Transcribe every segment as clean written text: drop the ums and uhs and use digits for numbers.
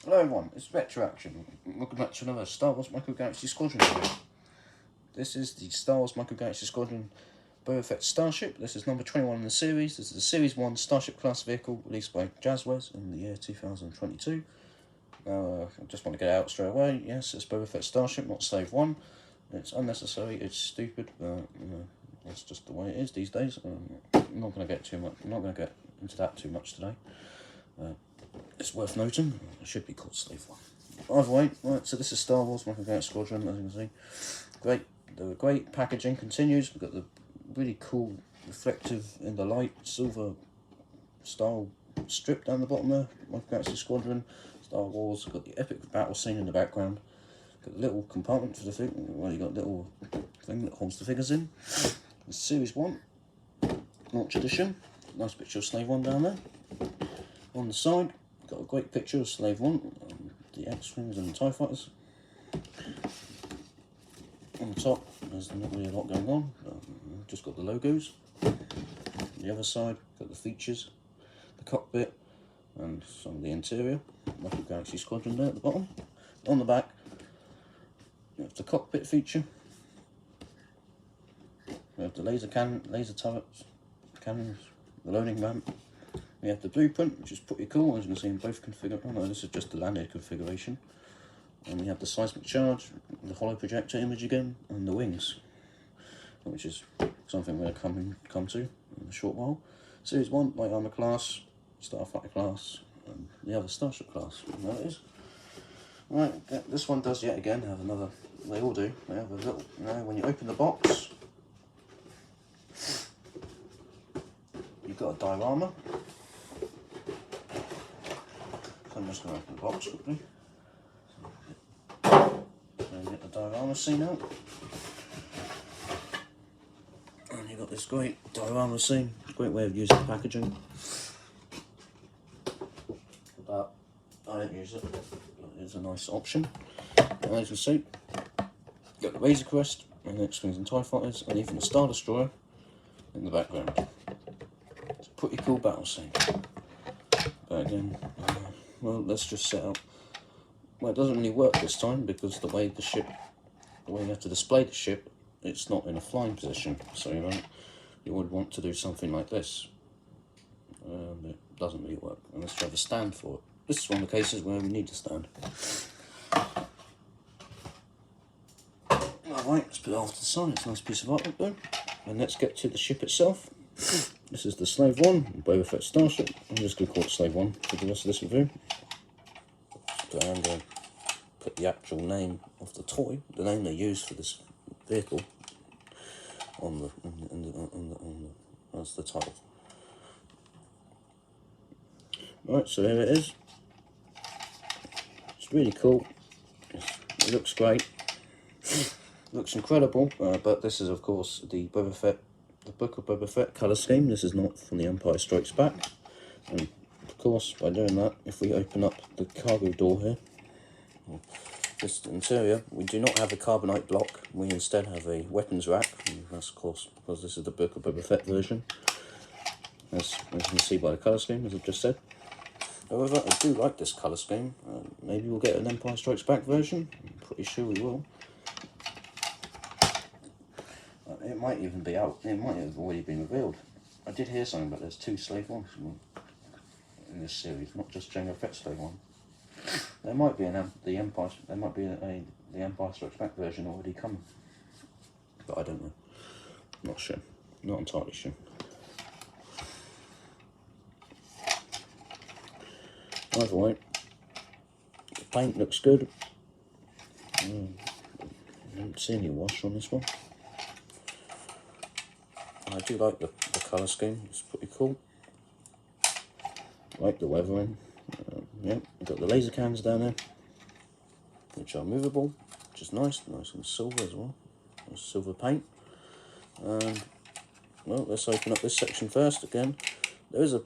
Hello everyone, it's Retroaction. Welcome back to another Star Wars Micro Galaxy Squadron video. This is the Star Wars Micro Galaxy Squadron Boba Fett Starship. This is number 21 in the series. This is a Series 1 Starship class vehicle released by Jazwares in the year 2022. Now, I just want to get it out straight away. Yes, it's Boba Fett Starship, not Slave 1. It's unnecessary, it's stupid, but you know, that's just the way it is these days. I'm not going to get too much. I'm not going to get into that too much today. It's worth noting, it should be called Slave 1. Either way, right, so this is Star Wars Micro Galaxy Squadron, as you can see. The great packaging continues. We've got the really cool, reflective in the light, silver style strip down the bottom there. Micro Galaxy Squadron, Star Wars. Got the epic battle scene in the background. Got the little compartment for the thing, well, you got a little thing that holds the figures in. The Series 1, Launch Edition. Nice picture of Slave 1 down there. On the side, got a great picture of Slave 1, the X-Wings and the TIE Fighters. On the top, there's not really a lot going on, just got the logos. On the other side, got the features, the cockpit, and some of the interior. Micro Galaxy Squadron there at the bottom. On the back, you have the cockpit feature. We have the laser turrets, cannons, the loading ramp. We have the blueprint, which is pretty cool, as you can see in both configurations. Oh, this is just the landed configuration. And we have the seismic charge, the hollow projector image again, and the wings, which is something we're going to come to in a short while. Series 1, light armor class, starfighter class, and the other starship class. And there it is. Right, this one does yet again have another. They all do. They have a little. You know, when you open the box, you've got a diorama. I'm just going to open the box quickly. So get the diorama scene out. And you've got this great diorama scene. Great way of using packaging. But I don't use it. It's a nice option. And as you see, got the Razor Crest, and X-Wings and TIE Fighters, and even the Star Destroyer in the background. It's a pretty cool battle scene. But again, well, let's just set up. Well, it doesn't really work this time because the way you have to display the ship, it's not in a flying position. So you would want to do something like this. It doesn't really work unless you have a stand for it. This is one of the cases where we need a stand. Alright, let's put it off to the side. It's a nice piece of artwork though. And let's get to the ship itself. This is the Slave 1, Boba Fett Starship. I'm just going to call it Slave 1 for the rest of this review. So I'm going to put the actual name of the toy, the name they use for this vehicle, on the as the title. Right, so here it is. It's really cool. It looks great. Looks incredible. But this is, of course, the Boba Fett. The Book of Boba Fett colour scheme. This is not from The Empire Strikes Back. And of course, by doing that, if we open up the cargo door here, this interior, we do not have a carbonite block. We instead have a weapons rack. And that's of course because this is the Book of Boba Fett version, as you can see by the colour scheme, as I've just said. However, I do like this colour scheme. Maybe we'll get an Empire Strikes Back version. I'm pretty sure we will. It might even be out. It might have already been revealed. I did hear something about there's 2 Slave 1s in this series, not just Jango Fett Slave 1. There might be the Empire Strikes Back version already coming, but I don't know. Not sure. Not entirely sure. Either way, the paint looks good. I don't see any wash on this one. I do like the colour scheme, it's pretty cool. Like the weathering. Yeah, we've got the laser cans down there, which are movable, which is nice and silver as well. Nice silver paint. And, well, let's open up this section first again. There is a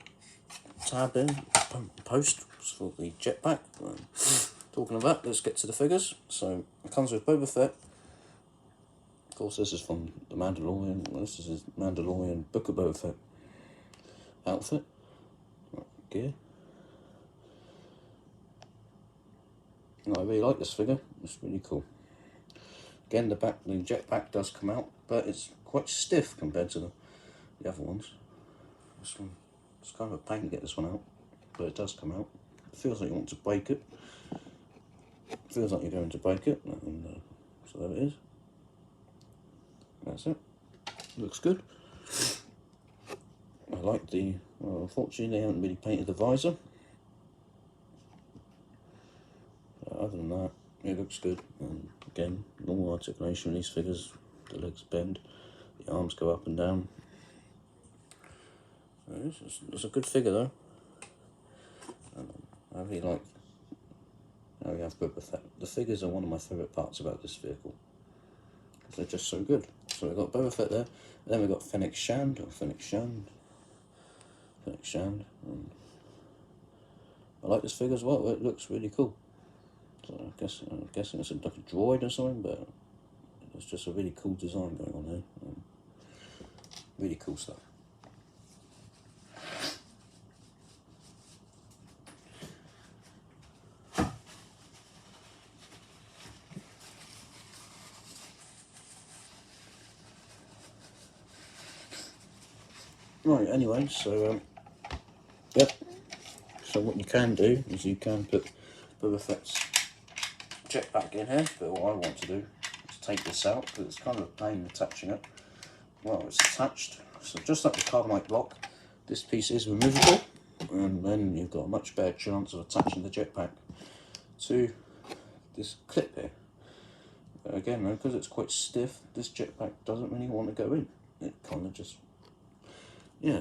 tab in, post for the jetpack. Talking of that, let's get to the figures. So, it comes with Boba Fett. Of course, this is from the Mandalorian. This is his Mandalorian Book of Boba Fett outfit. Gear. I really like this figure. It's really cool. Again, the jetpack does come out, but it's quite stiff compared to the other ones. This one, it's kind of a pain to get this one out, but it does come out. It feels like you want to break it. It feels like you're going to break it, and so there it is. That's it. Looks good. I like the, well, unfortunately they haven't really painted the visor. Other than that, it looks good. And again, normal articulation of these figures. The legs bend, the arms go up and down. It's a good figure though. I really like how we have Boba Fett. The figures are one of my favourite parts about this vehicle, because they're just so good. So we've got Boba Fett there, and then we've got Fennec Shand. And I like this figure as well. It looks really cool. So I'm guessing it's like a droid or something, but it's just a really cool design going on here. Really cool stuff. Right, anyway, so, yep. So what you can do is you can put Boba Fett's jetpack in here, but what I want to do is take this out, because it's kind of a pain attaching it. Well, it's attached, so just like the carbonite block, this piece is removable, and then you've got a much better chance of attaching the jetpack to this clip here. Again, though, because it's quite stiff, this jetpack doesn't really want to go in. It kind of just, yeah,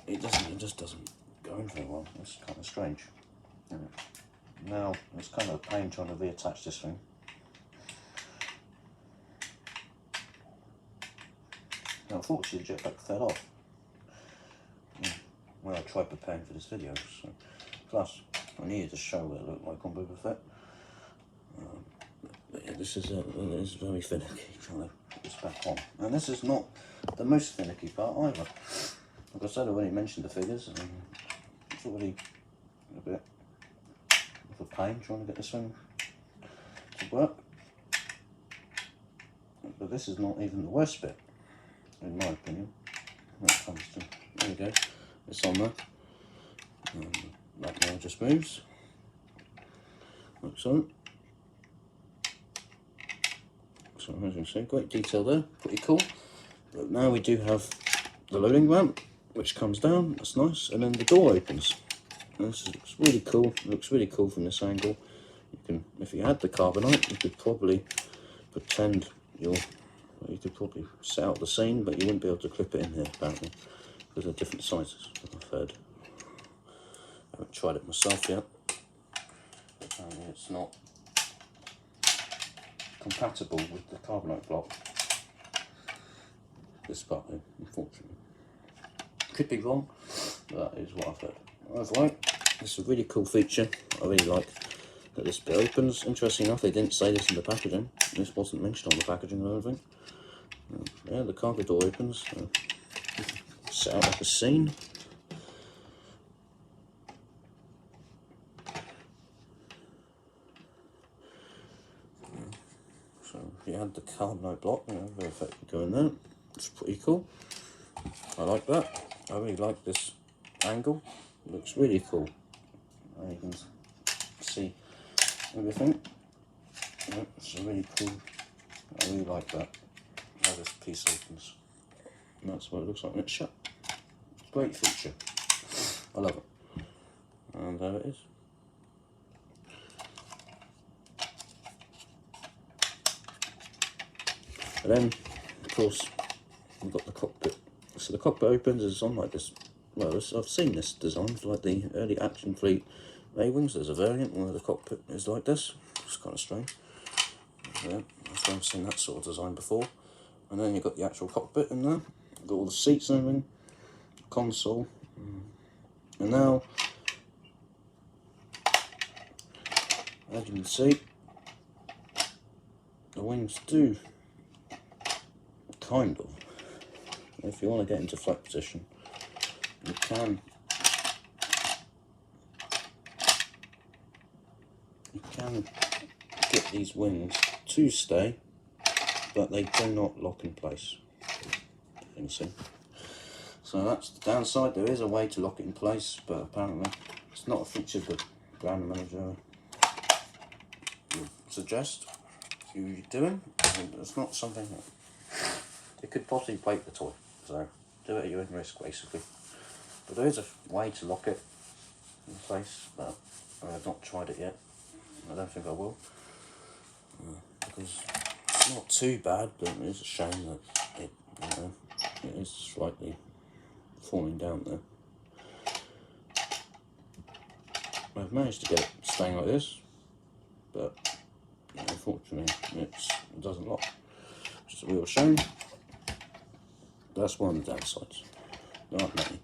it just doesn't go in very well. It's kind of strange. Now, it's kind of a pain trying to reattach this thing. Now, unfortunately, the jetpack fell off when I tried preparing for this video. So, plus, I needed to show what it looked like on Boba Fett. But yeah, this is very finicky trying to put this back on. And this is not the most finicky part either. Like I said, I already mentioned the figures, and it's already a bit of a pain trying to get this thing to work. But this is not even the worst bit, in my opinion, when it comes to, there we go, it's on there. That now just moves, like so. So as you can see, great detail there, pretty cool. But now we do have the loading ramp, which comes down, that's nice, and then the door opens. And this looks really cool. It looks really cool from this angle. You can, if you had the carbonite, you could probably pretend you could probably set out the scene, but you wouldn't be able to clip it in here apparently, because they're different sizes, I've heard. I haven't tried it myself yet. Apparently it's not compatible with the carbonite block. This part here, unfortunately. Could be wrong, but that is what I've heard. Right, this is a really cool feature. I really like that this bit opens. Interesting enough, they didn't say this in the packaging. This wasn't mentioned on the packaging or anything. Yeah, the cargo door opens. Set out like a scene. So if you had the carbonite block, you know, very effective go in there. It's pretty cool. I like that. I really like this angle. It looks really cool. You can see everything. Yeah, it's really cool. I really like that. How this piece opens. And that's what it looks like when it's shut. Great feature. I love it. And there it is. And then, of course, we've got the cockpit. So the cockpit opens, it's on like this. Well, I've seen this design for like the early Action Fleet A-Wings. There's a variant where the cockpit is like this. It's kind of strange. Yeah, I've seen that sort of design before. And then you've got the actual cockpit in there. You've got all the seats and everything. Console. And now, as you can see, the wings do kind of. If you want to get into flight position, you can clip these wings to stay, but they do not lock in place. You can see. So that's the downside. There is a way to lock it in place, but apparently it's not a feature the ground manager would suggest you doing. And it's not something that it could possibly break the toy. So do it at your own risk, basically. But there is a way to lock it in place, but I've not tried it yet. I don't think I will, because it's not too bad, but it is a shame that it, it is slightly falling down there. I've managed to get it staying like this, but unfortunately it doesn't lock, which is a real shame. That's one of the downsides. There aren't many.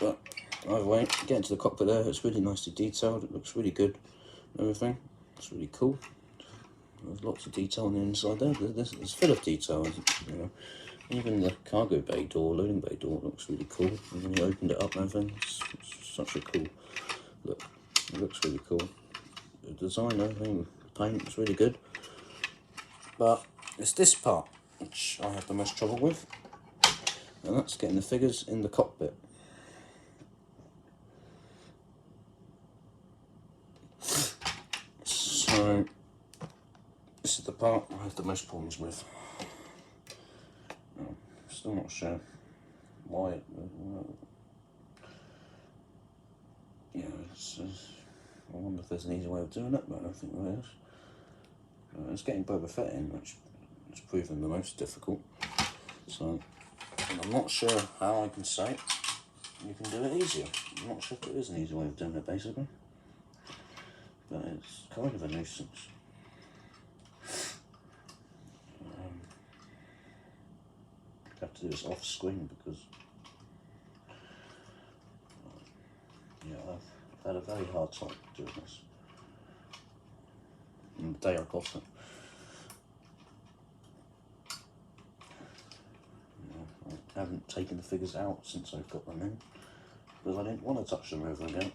But either way, getting to the cockpit there, it's really nicely detailed, it looks really good, everything, it's really cool. There's lots of detail on the inside there, it's full of detail, you know. Even the cargo bay door, loading bay door looks really cool, and when you opened it up and everything, it's such a cool look, it looks really cool. The design, everything, the paint, it's really good. But it's this part which I have the most trouble with, and that's getting the figures in the cockpit. So this is the part I have the most problems with. I'm still not sure why. I wonder if there's an easy way of doing it, but I don't think there is. It's getting Boba Fett in, which has proven the most difficult. So I'm not sure how I can say you can do it easier. I'm not sure if there is an easy way of doing it, basically. But it's kind of a nuisance. I have to do this off screen because I've had a very hard time doing this. And the day I got it, I haven't taken the figures out since I've got them in, because I didn't want to touch them over again.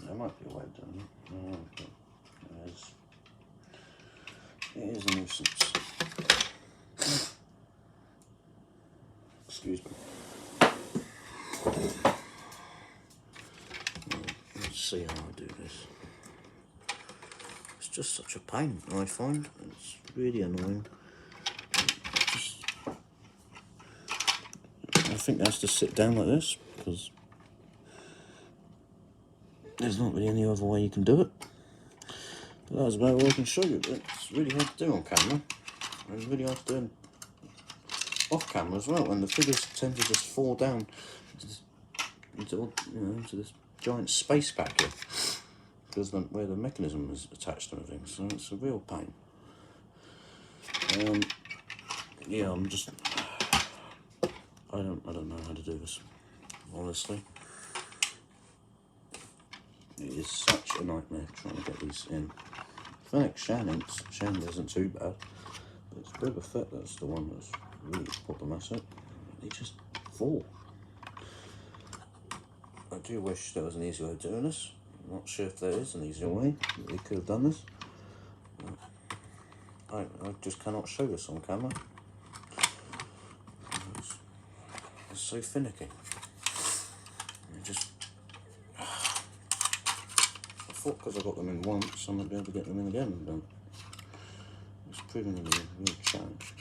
There might be a way of doing it. It is a nuisance. Excuse me. Let's see how I do this. It's just such a pain, I find. It's really annoying. I think it has to sit down like this, because there's not really any other way you can do it. But that's about all I can show you. It's really hard to do on camera, and really hard to do off camera as well, and the figures tend to just fall down into this giant space pack here, because where the mechanism is attached to everything, so it's a real pain. Yeah, I don't know how to do this, honestly. It is such a nightmare trying to get these in. I feel like Shan isn't too bad, but it's Boba Fett that's the one that's really problematic. They just fall. I do wish there was an easier way of doing this. I'm not sure if there is an easier way that they could have done this. I just cannot show this on camera. It's so finicky. I thought because I got them in once, I might be able to get them in again, but it's proving to be a real challenge.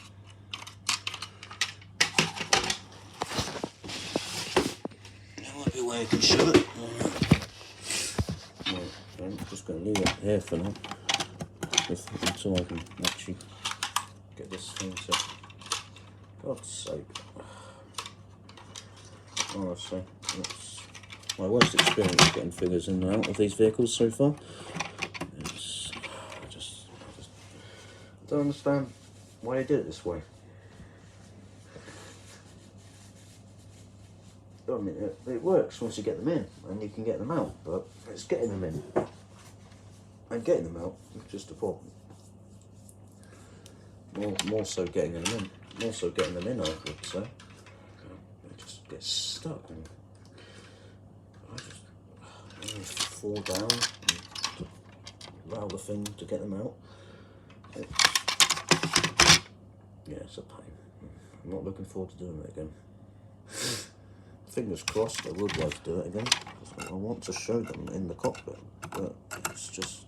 There might be a way I can show it. Right, I'm just going to leave it here for now, until I can actually get this thing to, God's sake. Honestly, it's my worst experience getting figures in and out of these vehicles so far. I just don't understand why they did it this way. I mean, it works once you get them in and you can get them out, but it's getting them in and getting them out is just a problem. More so getting them in. More so getting them in, I would say. They just get stuck and I just fall down and router thing to get them out. Yeah, it's a pain. I'm not looking forward to doing it again. Fingers crossed I would like to do it again, because I want to show them in the cockpit, but it's just...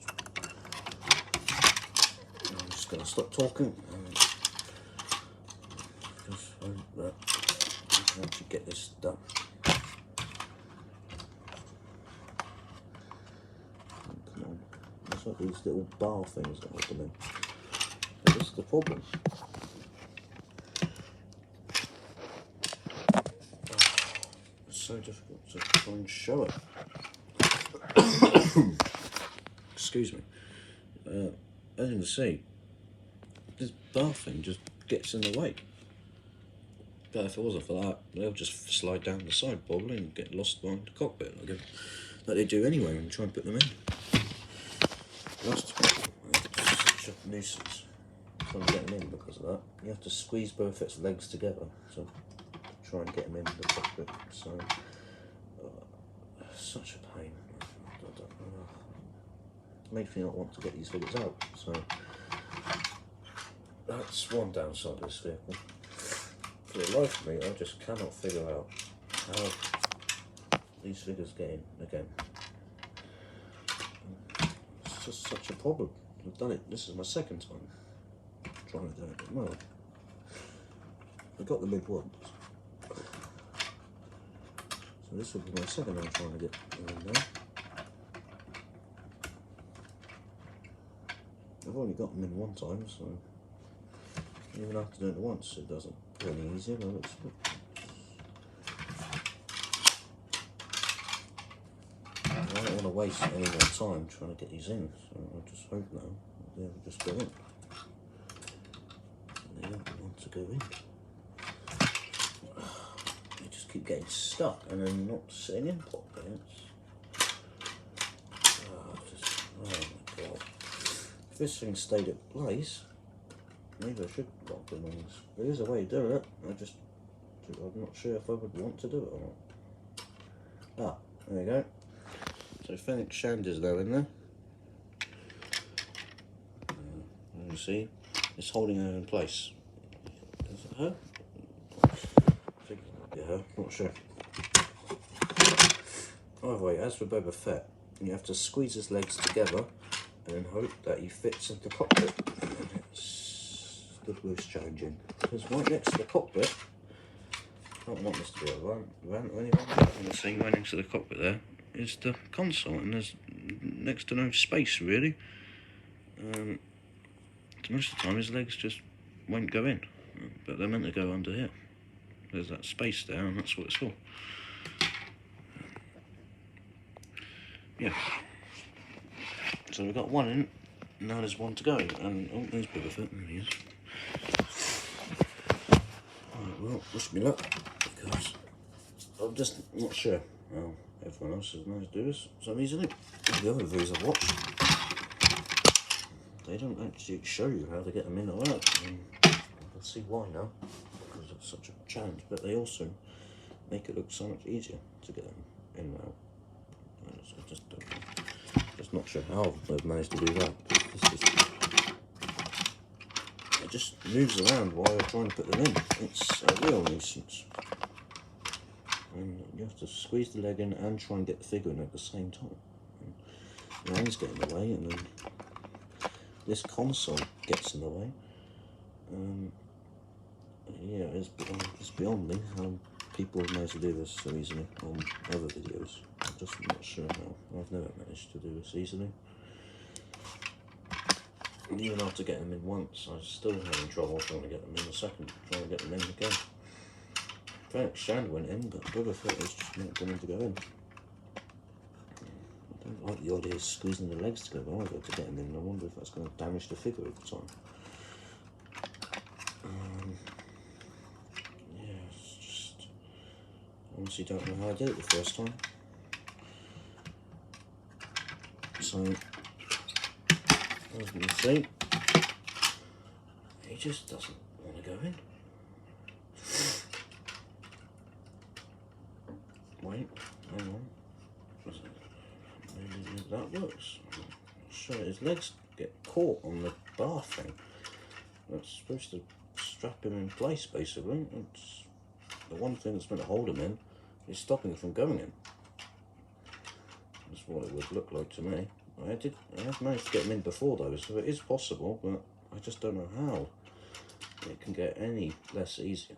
I'm just going to stop talking and just hope that we can actually get this done. Come on, there's like these little bar things that hold them in. But this is the problem. It's so difficult to try and show it. Excuse me. As you can see, this bar thing just gets in the way. But if it wasn't for that, they'll just slide down the side probably and get lost behind the cockpit like they do anyway when you try and put them in. It's such a nuisance trying to get them in because of that. You have to squeeze Boba Fett's legs together to try and get them in the cockpit. So, such a pain. Makes me not want to get these figures out. So that's one downside of this vehicle. For the life of me, I just cannot figure out how these figures get in again. It's just such a problem. I've done it. This is my second time trying to do it. Well, I got them in once. So this will be my second time trying to get them in there. I've only got them in one time, so even after doing it once, it doesn't get any easier. I don't want to waste any more time trying to get these in, so I just hope now they will just go in. They don't want to go in. They just keep getting stuck and then not sitting in properly. Oh my god. If this thing stayed at place, maybe I should lock the wings. There is a way to do it. I'm not sure if I would want to do it or not. Ah, there you go. So Fennec Shand is now in there. You see, it's holding her in place. Is it her? I think it might be her, not sure. Either way, as for Boba Fett, you have to squeeze his legs together and then hope that he fits into the cockpit. It's good with challenging. Because right next to the cockpit, I don't want this to be a rant or anything. I'm going to see right next to the cockpit there is the console, and there's next to no space really. Most of the time his legs just won't go in, but they're meant to go under here. There's that space there, and that's what it's for. Yeah. So we've got one in, now there's one to go, and oh, there's Boba Fett, there he is. Right, well, wish me luck, because I'm just not sure how everyone else has managed to do this so easily. The other videos I've watched, they don't actually show you how to get them in or out. I can see why now, because it's such a challenge, but they also make it look so much easier to get them in and out. I just don't know. Just not sure how they've managed to do that. It just moves around while you're trying to put them in. It's a real nuisance. And you have to squeeze the leg in and try and get the figure in at the same time. And your hands get in the way, and then this console gets in the way. Yeah, it's beyond me how people have managed to do this so easily on other videos. I'm just not sure how. I've never managed to do this easily. And even after getting them in once, I'm still having trouble trying to get them in a second, trying to get them in again. Fennec Shand went in, but Boba Fett is just not going to go in. I don't like the idea of squeezing the legs together either to get them in. I wonder if that's going to damage the figure over time. Yeah, it's just... I honestly don't know how I did it the first time. So, as you can see, he just doesn't want to go in. Wait, hang on. Maybe that works. I'm not sure. sure his legs get caught on the bar thing. That's supposed to strap him in place, basically. It's the one thing that's meant to hold him in is stopping it from going in. That's what it would look like to me. I have managed to get him in before though, so it is possible, but I just don't know how it can get any less easier.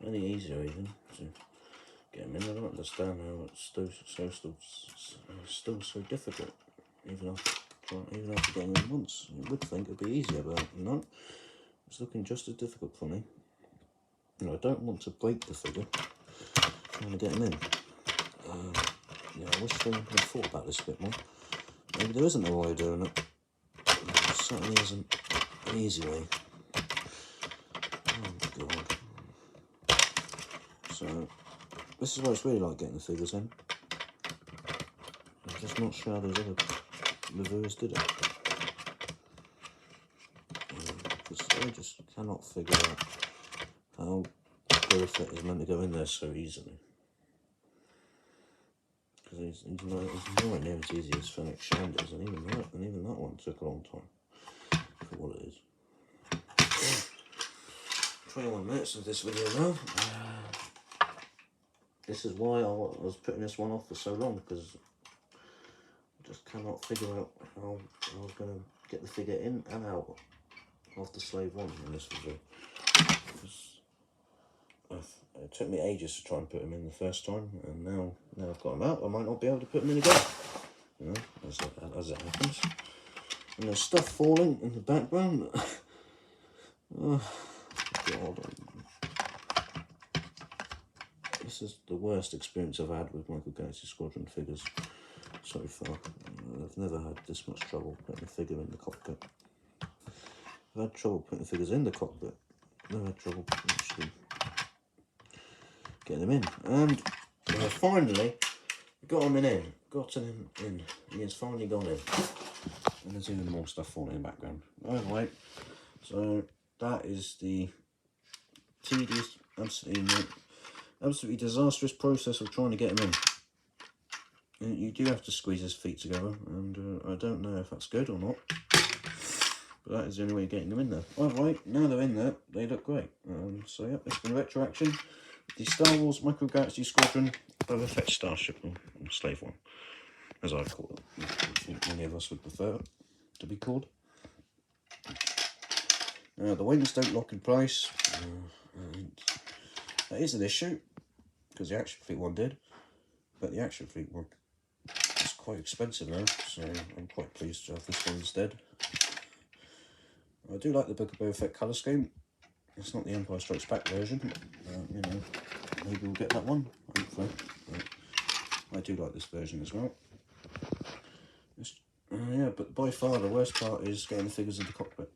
Any easier even to get him in. I don't understand how it's still so difficult. Even after getting in once, you would think it'd be easier, but no, it's looking just as difficult for me. And I don't want to break the figure trying to get him in. Yeah, I wish they had thought about this a bit more. Maybe there isn't a way of doing it. There certainly isn't an easy way. Oh god. So, this is what it's really like getting the figures in. I'm just not sure how those other reviewers did it. Because I just cannot figure out how Boba Fett is meant to go in there so easily. Because he's nowhere near as easy as Fennec Shandy's, and even that one took a long time for what it is. 21 minutes of this video now. This is why I was putting this one off for so long, because I just cannot figure out how I was going to get the figure in and out of the Slave 1 in this video. It took me ages to try and put him in the first time, and now I've got him out, I might not be able to put him in again. You know, as it happens. And there's stuff falling in the background. Oh, God. This is the worst experience I've had with Michael Galaxy Squadron figures so far. I've never had this much trouble putting a figure in the cockpit. I've had trouble putting the figures in the cockpit. Never had trouble actually getting them in. And finally, got him in. He has finally gone in. And there's even more stuff falling in the background. Right, so that is the tedious, absolutely disastrous process of trying to get him in. And you do have to squeeze his feet together, and I don't know if that's good or not. But that is the only way of getting them in there. Alright, now they're in there, they look great. So yeah, it's been Retro Action. The Star Wars Micro Galaxy Squadron Boba Fett Starship, or Slave 1, as I call it. I think many of us would prefer it to be called. The wings don't lock in place. And that is an issue, because the Action Fleet one did. But the Action Fleet one is quite expensive now, so I'm quite pleased to have this one instead. I do like the Book of Boba Fett colour scheme. It's not the Empire Strikes Back version. You know, maybe we'll get that one, hopefully. But I do like this version as well. Yeah, but by far the worst part is getting the figures in the cockpit.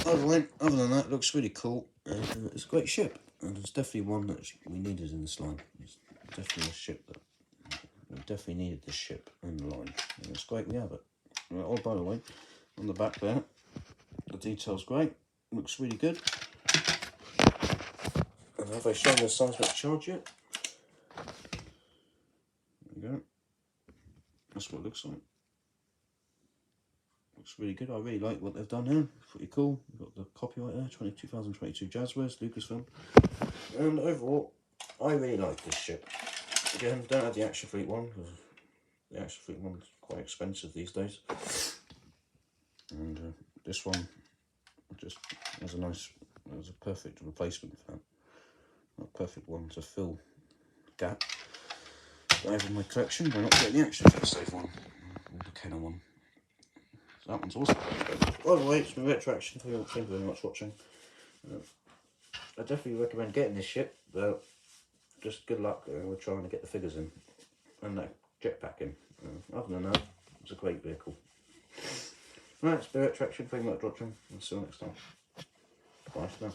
Other than that, it looks really cool. It's a great ship, and it's definitely one that we needed in this line. It's definitely a ship that we definitely needed this ship in the line, and it's great we have it. Oh, by the way, on the back there, the detail's great. Looks really good. And have I shown the seismic charge yet? There you go. That's what it looks like. Looks really good. I really like what they've done here. Pretty cool. We've got the copyright there, 2022 Jazwares, Lucasfilm. And overall, I really like this ship. Again, don't have the Action Fleet one, because the Action Fleet one's quite expensive these days. And this one just has a perfect replacement for that. Not a perfect one to fill the gap that I have in my collection by not getting the Action Fleet Slave one, or the Kenner one. So that one's awesome. By the way, it's been Retro Action. Thank you very much for watching. I definitely recommend getting this ship, but just good luck with trying to get the figures in and that jetpack in. Other than that, it's a great vehicle. Right, it's been Retro Action. Thank you very much for watching. I'll see you next time. Bye for now.